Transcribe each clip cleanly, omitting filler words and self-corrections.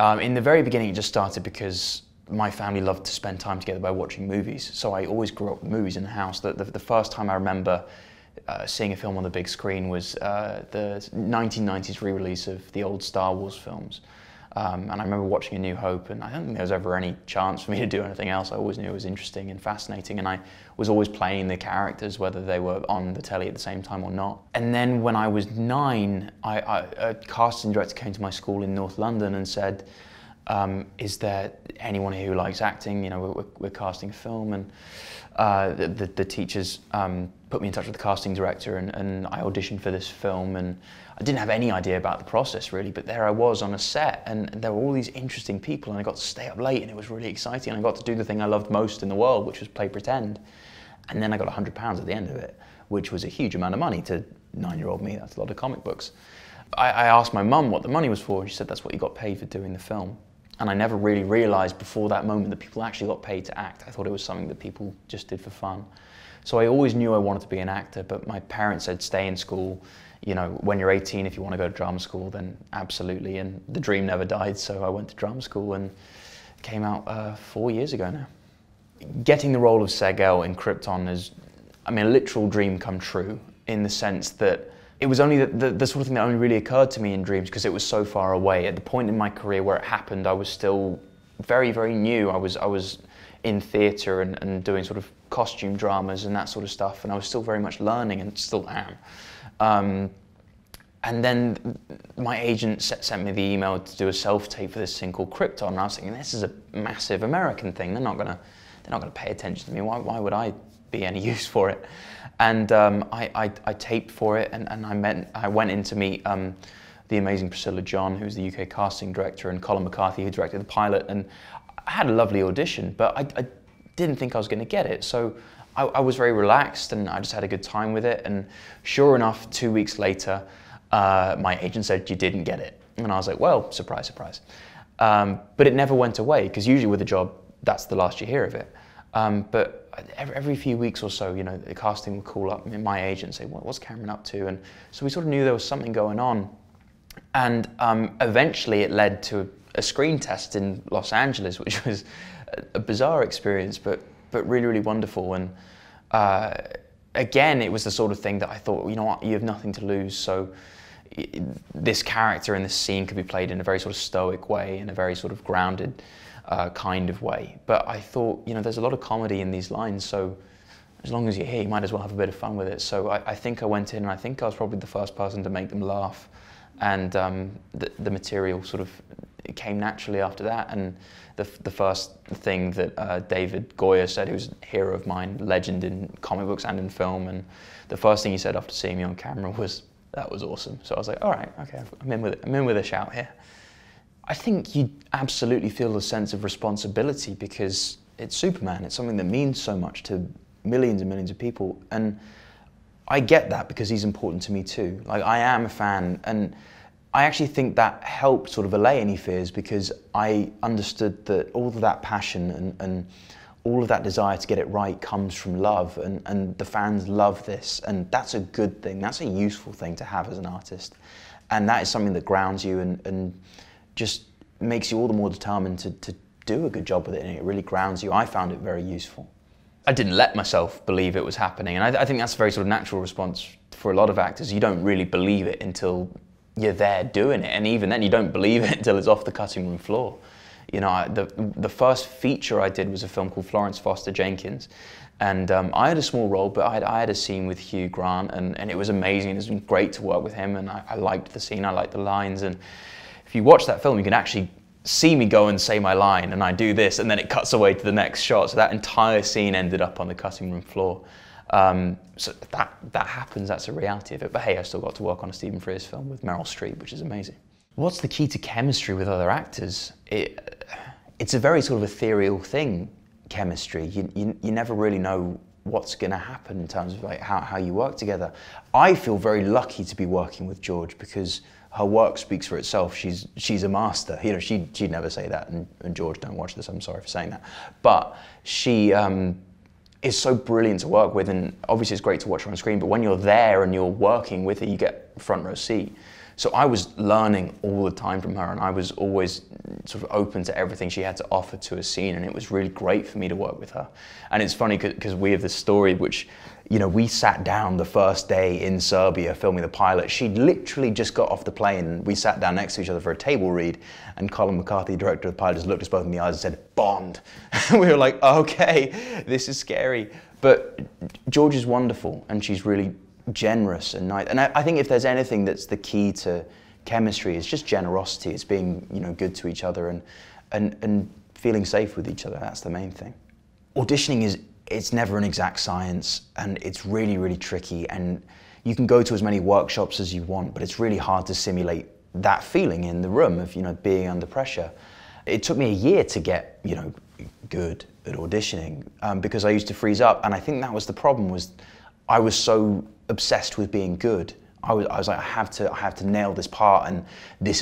In the very beginning, it just started because my family loved to spend time together by watching movies. So I always grew up with movies in the house. The first time I remember seeing a film on the big screen was the 1990s re-release of the old Star Wars films. And I remember watching A New Hope, and I don't think there was ever any chance for me to do anything else. I always knew it was interesting and fascinating, and I was always playing the characters, whether they were on the telly at the same time or not. And then when I was 9, a casting director came to my school in North London and said, is there anyone here who likes acting? You know, we're casting a film, and the teachers put me in touch with the casting director, and I auditioned for this film, and I didn't have any idea about the process really, but there I was on a set, and there were all these interesting people, and I got to stay up late, and it was really exciting, and I got to do the thing I loved most in the world, which was play pretend. And then I got £100 at the end of it, which was a huge amount of money to 9-year-old me. That's a lot of comic books. I asked my mum what the money was for, and she said that's what you got paid for doing the film. And I never really realised before that moment that people actually got paid to act. I thought it was something that people just did for fun. So I always knew I wanted to be an actor, but my parents said stay in school. You know, when you're 18, if you want to go to drama school, then absolutely. And the dream never died, so I went to drama school and came out 4 years ago now. Getting the role of Seg-El in Krypton is, I mean, a literal dream come true, in the sense that it was only the sort of thing that only really occurred to me in dreams because it was so far away. At the point in my career where it happened, I was still very, very new. I was in theatre and doing sort of costume dramas and that sort of stuff, and I was still very much learning, and still am. And then my agent sent me the email to do a self-tape for this thing called Krypton, and I was thinking, this is a massive American thing. They're not gonna pay attention to me. Why would I be any use for it? And I taped for it, and I went in to meet the amazing Priscilla John, who's the UK casting director, and Colin McCarthy, who directed the pilot. And I had a lovely audition, but I didn't think I was going to get it. So I was very relaxed, and I just had a good time with it. And sure enough, 2 weeks later, my agent said, you didn't get it. And I was like, well, surprise, surprise. But it never went away, because usually with a job, that's the last you hear of it. But every few weeks or so, you know, the casting would call up my agent and say, what's Cameron up to? And so we sort of knew there was something going on. And eventually it led to a screen test in Los Angeles, which was a bizarre experience, but really, really wonderful. And again, it was the sort of thing that I thought, you know what, you have nothing to lose. So this character in this scene could be played in a very sort of stoic way, in a very sort of grounded kind of way. But I thought, you know, there's a lot of comedy in these lines, so as long as you're here, you might as well have a bit of fun with it. So I think I went in, and I think I was probably the first person to make them laugh. And the material sort of came naturally after that. And the first thing that David Goyer said, who's a hero of mine, legend in comic books and in film, and the first thing he said after seeing me on camera was, that was awesome. So I was like, all right, okay, I'm in with it. I'm in with a shout here. I think you absolutely feel a sense of responsibility because it's Superman. It's something that means so much to millions and millions of people. And I get that because he's important to me too. Like, I am a fan, and I actually think that helped sort of allay any fears, because I understood that all of that passion and all of that desire to get it right comes from love, and the fans love this, and that's a good thing. That's a useful thing to have as an artist. And that is something that grounds you and just makes you all the more determined to do a good job with it, and it really grounds you. I found it very useful. I didn't let myself believe it was happening, and I think that's a very sort of natural response for a lot of actors. You don't really believe it until you're there doing it, and even then you don't believe it until it's off the cutting room floor. You know, the first feature I did was a film called Florence, Jenkins, and I had a small role, but I had a scene with Hugh Grant, and it was amazing. It was great to work with him, and I liked the scene, I liked the lines, and if you watch that film, you can actually see me go and say my line, and I do this, and then it cuts away to the next shot. So that entire scene ended up on the cutting room floor. So that happens, that's a reality of it. But hey, I still got to work on a Stephen Frears film with Meryl Streep, which is amazing. What's the key to chemistry with other actors? It's a very sort of ethereal thing, chemistry. You never really know what's going to happen in terms of like how you work together. I feel very lucky to be working with George because her work speaks for itself. She's a master. You know, she'd never say that, and George, don't watch this, I'm sorry for saying that. But she is so brilliant to work with, and obviously it's great to watch her on screen, but when you're there and you're working with her, you get front row seat. So I was learning all the time from her, and I was always sort of open to everything she had to offer to a scene, and it was really great for me to work with her. And it's funny because we have this story which, you know, we sat down the first day in Serbia filming the pilot. She'd literally just got off the plane, and we sat down next to each other for a table read, and Colin McCarthy, director of the pilot, just looked us both in the eyes and said, "Bond." And we were like, okay, this is scary. But George is wonderful, and she's really generous and nice. And I think if there's anything that's the key to chemistry, it's just generosity. It's being, you know, good to each other and feeling safe with each other. That's the main thing. Auditioning it's never an exact science, and it's really, really tricky. And you can go to as many workshops as you want, but it's really hard to simulate that feeling in the room of, you know, being under pressure. It took me a year to get, you know, good at auditioning because I used to freeze up, and I think that was the problem. Was I was so obsessed with being good. I was like, I have to nail this part, and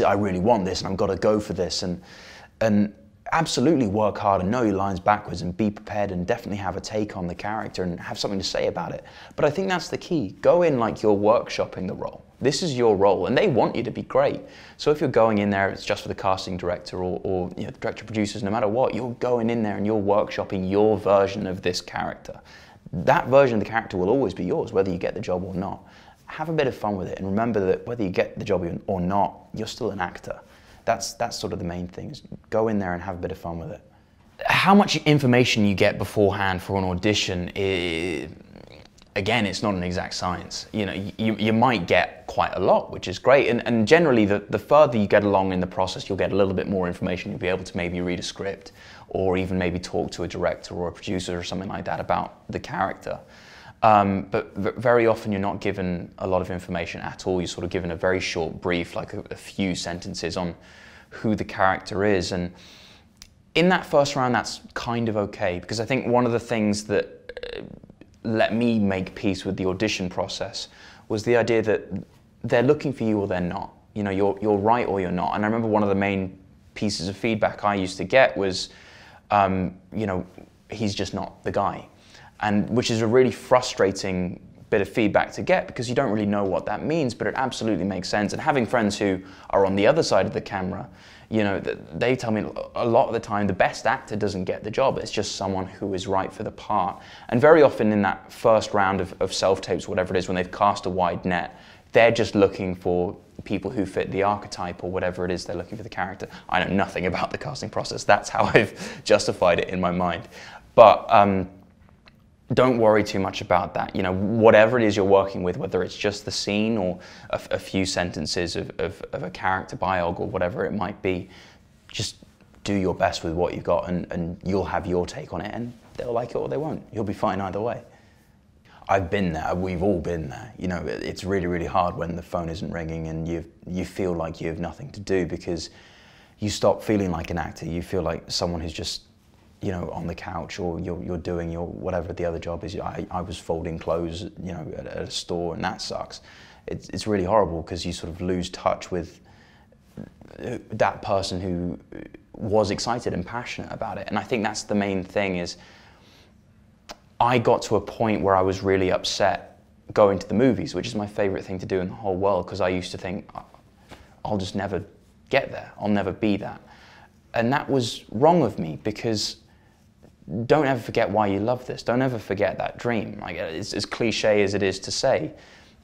I really want this, and I've got to go for this, and absolutely work hard and know your lines backwards and be prepared and definitely have a take on the character and have something to say about it. But I think that's the key. Go in like you're workshopping the role. This is your role, and they want you to be great. So if you're going in there, it's just for the casting director or you know, the director producers, no matter what, you're going in there and you're workshopping your version of this character. That version of the character will always be yours, whether you get the job or not. Have a bit of fun with it, and remember that whether you get the job or not, you're still an actor. That's sort of the main thing, is go in there and have a bit of fun with it. How much information you get beforehand for an audition is, again, it's not an exact science. You know, you might get quite a lot, which is great, and generally the further you get along in the process, you'll get a little bit more information. You'll be able to maybe read a script, or even maybe talk to a director or a producer or something like that about the character. But very often you're not given a lot of information at all. You're sort of given a very short brief, like a few sentences on who the character is. And in that first round, that's kind of okay, because I think one of the things that let me make peace with the audition process was the idea that they're looking for you or they're not. You know, you're right or you're not. And I remember one of the main pieces of feedback I used to get was, you know, he's just not the guy. And which is a really frustrating bit of feedback to get, because you don't really know what that means, but it absolutely makes sense. And having friends who are on the other side of the camera, you know, they tell me a lot of the time the best actor doesn't get the job. It's just someone who is right for the part. And very often in that first round of self-tapes, whatever it is, when they've cast a wide net, they're just looking for people who fit the archetype or whatever it is they're looking for the character. I know nothing about the casting process. That's how I've justified it in my mind. But don't worry too much about that. You know, whatever it is you're working with, whether it's just the scene or a few sentences of a character biog or whatever it might be, just do your best with what you've got, and you'll have your take on it, and they'll like it or they won't. You'll be fine either way. I've been there, we've all been there. You know, it's really, really hard when the phone isn't ringing and you feel like you have nothing to do, because you stop feeling like an actor. You feel like someone who's just, you know, on the couch, or you're doing your whatever the other job is. I was folding clothes, you know, at a store, and that sucks. It's really horrible, because you sort of lose touch with that person who was excited and passionate about it. And I think that's the main thing, is I got to a point where I was really upset going to the movies, which is my favorite thing to do in the whole world, because I used to think, I'll just never get there, I'll never be that. And that was wrong of me, because don't ever forget why you love this. Don't ever forget that dream. Like, it's as cliche as it is to say,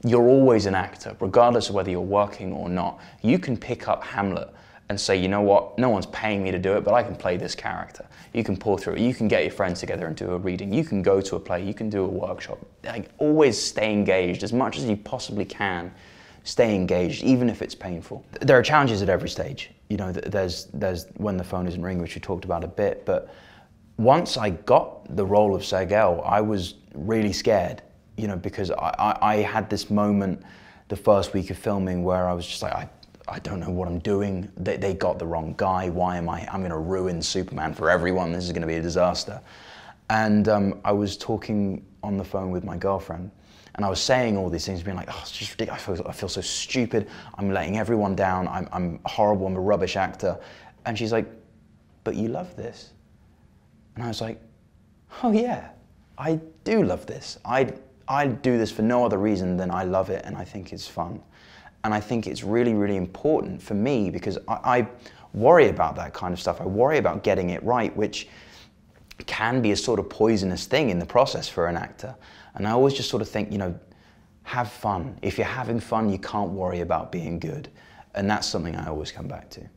you're always an actor, regardless of whether you're working or not. You can pick up Hamlet and say, you know what, no one's paying me to do it, but I can play this character. You can pull through it. You can get your friends together and do a reading. You can go to a play. You can do a workshop. Like, always stay engaged as much as you possibly can. Stay engaged, even if it's painful. There are challenges at every stage. You know, there's when the phone isn't ringing, which we talked about a bit, but once I got the role of Seg-El, I was really scared, you know, because I had this moment the first week of filming where I was just like, I don't know what I'm doing. They got the wrong guy. Why am I'm going to ruin Superman for everyone. This is going to be a disaster. And I was talking on the phone with my girlfriend, and I was saying all these things, being like, oh, it's just ridiculous. I feel so stupid. I'm letting everyone down. I'm horrible. I'm a rubbish actor. And she's like, but you love this. And I was like, oh yeah, I do love this. I do this for no other reason than I love it and I think it's fun. And I think it's really, really important for me because I worry about that kind of stuff. I worry about getting it right, which can be a sort of poisonous thing in the process for an actor. And I always just sort of think, you know, have fun. If you're having fun, you can't worry about being good. And that's something I always come back to.